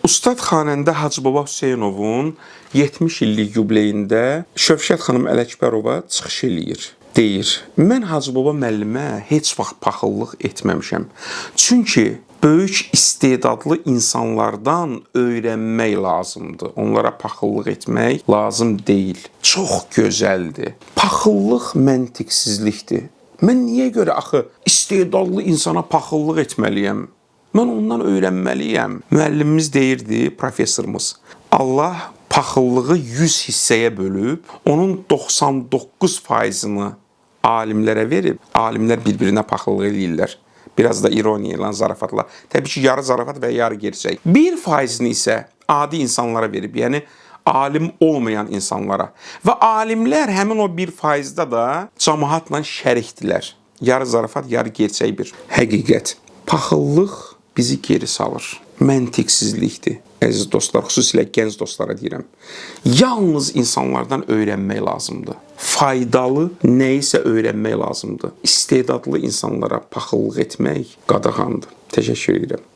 Ustad xanəndə Hacıbaba Hüseynovun 70 illik yubileyində Şövkət xanım Ələkbərova çıxış eləyir. Deyir, mən Hacıbaba müəllimə heç vaxt paxıllıq etməmişəm. Çünki böyük istedadlı insanlardan öyrənmək lazımdır. Onlara paxıllıq etmək lazım deyil. Çox gözəldir. Paxıllıq məntiqsizlikdir. Mən niyə görə axı istedadlı insana paxıllıq etməliyəm? Mən ondan öyrənməliyəm. Müəllimimiz deyirdi, professorumuz. Allah paxıllığı 100 hissəyə bölüb, onun 99%-ını alimlərə verib, alimlər bir-birinə paxıllıq eləyirlər. Biraz da ironiya ilə, zarafatla. Təbii ki, yarı zarafat və yarı gerçək. 1%-ni isə adi insanlara verib, yəni alim olmayan insanlara. Və alimlər həmin o 1%-da da cəmaatla şərikdilər. Yarı zarafat, yarı gerçək bir həqiqət. Paxıllıq bizi geri salır. Məntiqsizlikdir. Əziz dostlar, xüsusilə gənc dostlara deyirəm. Yalnız insanlardan öyrənmək lazımdır. Faydalı nəyisə öyrənmək lazımdır. İstedadlı insanlara paxıllıq etmək qadağandır. Təşəkkür edirəm.